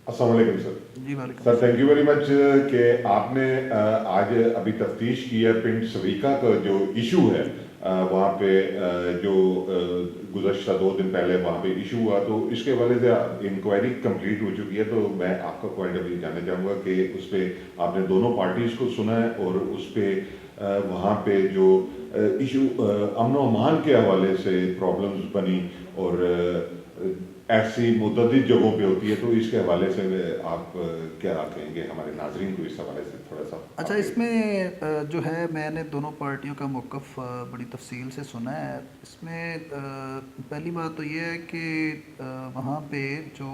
अस्सलाम वालेकुम सर। जी वालेकुम सर अस्सलाम। थैंक यू वेरी मच कि आपने आज अभी तफ्तीश की है पिंड सवीका का जो इशू है, वहाँ पे जो गुज़श्ता 2 दिन पहले वहाँ पे इशू हुआ, तो इसके हवाले से इंक्वायरी कंप्लीट हो चुकी है। तो मैं आपका पॉइंट ऑफ व्यू जानना चाहूँगा कि उस पर आपने दोनों पार्टीज़ को सुना है और उस पर वहाँ पे जो इशू अमन व अमान के हवाले से प्रॉब्लम्स बनी और ऐसी मुतअद्दिद जगहों पे होती है, तो इसके हवाले से आप क्या कहेंगे हमारे नाजरीन को? इस हवाले से थोड़ा सा अच्छा, आपके। इसमें जो है मैंने दोनों पार्टियों का मौक़िफ़ बड़ी तफसील से सुना है। इसमें पहली बात तो ये है कि वहाँ पे जो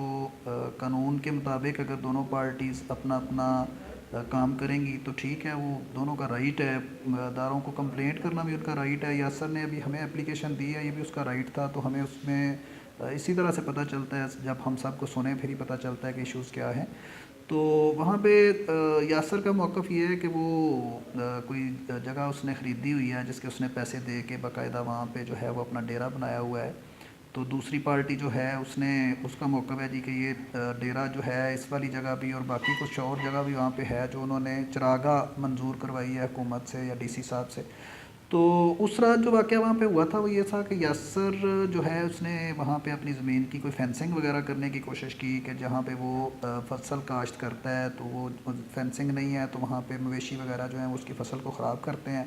कानून के मुताबिक अगर दोनों पार्टीज़ अपना अपना काम करेंगी तो ठीक है, वो दोनों का राइट है। दारों को कंप्लेंट करना भी उनका राइट है। यासर ने अभी हमें एप्लीकेशन दी है, ये भी उसका राइट था। तो हमें उसमें इसी तरह से पता चलता है, जब हम सबको सुने फिर ही पता चलता है कि इश्यूज़ क्या हैं। तो वहाँ पे यासर का मौक़िफ़ ये है कि वो कोई जगह उसने ख़रीदी हुई है जिसके उसने पैसे दे के बाकायदा वहाँ पे जो है वो अपना डेरा बनाया हुआ है। तो दूसरी पार्टी जो है उसने उसका मौक़िफ़ है जी कि ये डेरा जो है इस वाली जगह भी और बाकी कुछ और जगह भी वहाँ पे है जो उन्होंने चरागाह मंजूर करवाई है हुकूमत से या डीसी साहब से। तो उस रात जो वाक़या वहाँ पे हुआ था वो ये था कि यासर जो है उसने वहाँ पे अपनी ज़मीन की कोई फेंसिंग वगैरह करने की कोशिश की कि जहाँ पे वो फसल काश्त करता है, तो वो फेंसिंग नहीं है तो वहाँ पे मवेशी वगैरह जो हैं वो उसकी फसल को ख़राब करते हैं।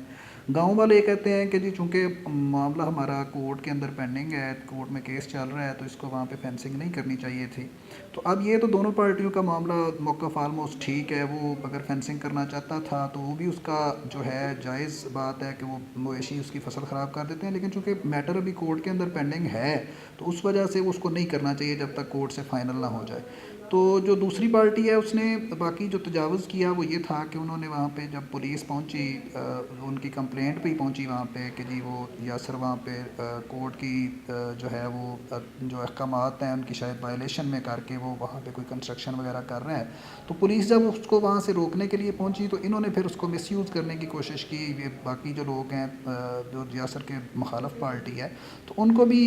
गांव वाले ये कहते हैं कि जी चूँकि मामला हमारा कोर्ट के अंदर पेंडिंग है, कोर्ट में केस चल रहा है, तो इसको वहाँ पे फेंसिंग नहीं करनी चाहिए थी। तो अब ये तो दोनों पार्टियों का मामला मौक़िफ़ ऑलमोस्ट ठीक है। वो अगर फेंसिंग करना चाहता था तो वो भी उसका जो है जायज़ बात है कि वो मवेशी उसकी फसल ख़राब कर देते हैं, लेकिन चूँकि मैटर अभी कोर्ट के अंदर पेंडिंग है तो उस वजह से वो उसको नहीं करना चाहिए जब तक कोर्ट से फ़ाइनल ना हो जाए। तो जो दूसरी पार्टी है उसने बाकी जो तजावुज़ किया वो ये था कि उन्होंने वहाँ पे जब पुलिस पहुँची, उनकी कंप्लेंट पे ही पहुँची वहाँ पे कि जी वो यासर वहाँ पे कोर्ट की जो है वो जो अहकामात हैं उनकी शायद वायलेशन में करके वो वहाँ पे कोई कंस्ट्रक्शन वगैरह कर रहे हैं। तो पुलिस जब उसको वहाँ से रोकने के लिए पहुँची तो इन्होंने फिर उसको मिसयूज़ करने की कोशिश की। ये बाकी जो लोग हैं जो यासर के मुखालफ पार्टी है, तो उनको भी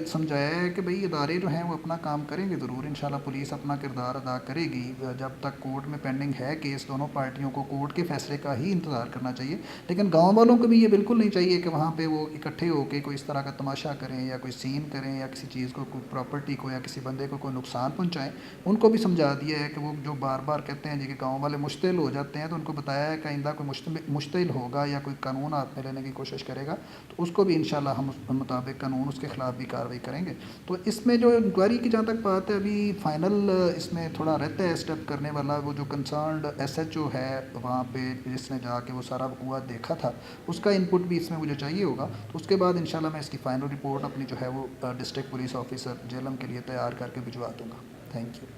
समझाया है कि भाई इदारे जो हैं वो अपना काम करेंगे ज़रूर, इंशाल्लाह पुलिस अपना किरदार अदा करेगी। जब तक कोर्ट में पेंडिंग है केस, दोनों पार्टियों को कोर्ट के फैसले का ही इंतज़ार करना चाहिए। लेकिन गाँव वालों को भी ये बिल्कुल नहीं चाहिए कि वहाँ पे वो इकट्ठे होकर कोई इस तरह का तमाशा करें या कोई सीन करें या किसी चीज़ को, कोई प्रॉपर्टी को या किसी बंदे को कोई नुकसान पहुँचाएँ। उनको भी समझा दिया है कि वो जो बार बार कहते हैं जी कि गाँव वाले मुश्तिल हो जाते हैं, तो उनको बताया है कि आइंदा कोई मुश्तिल होगा या कोई कानून हाथ में लेने की कोशिश करेगा तो उसको भी इंशाल्लाह हम उस मुताबिक कानून उसके ख़िलाफ़ भी कार्रवाई करेंगे। तो इसमें जो इंक्वायरी की जहाँ तक बात है, अभी फ़ाइनल इसमें थोड़ा रहता है स्टेप करने वाला, वो जो कंसर्न्ड एसएचओ है वहाँ पे जिसने जाके वो सारा वक़ूआ देखा था, उसका इनपुट भी इसमें मुझे चाहिए होगा। तो उसके बाद इंशाल्लाह मैं इसकी फ़ाइनल रिपोर्ट अपनी जो है वो डिस्ट्रिक्ट पुलिस ऑफिसर जेलम के लिए तैयार करके भिजवा दूँगा। Thank you.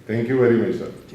Thank you very much sir.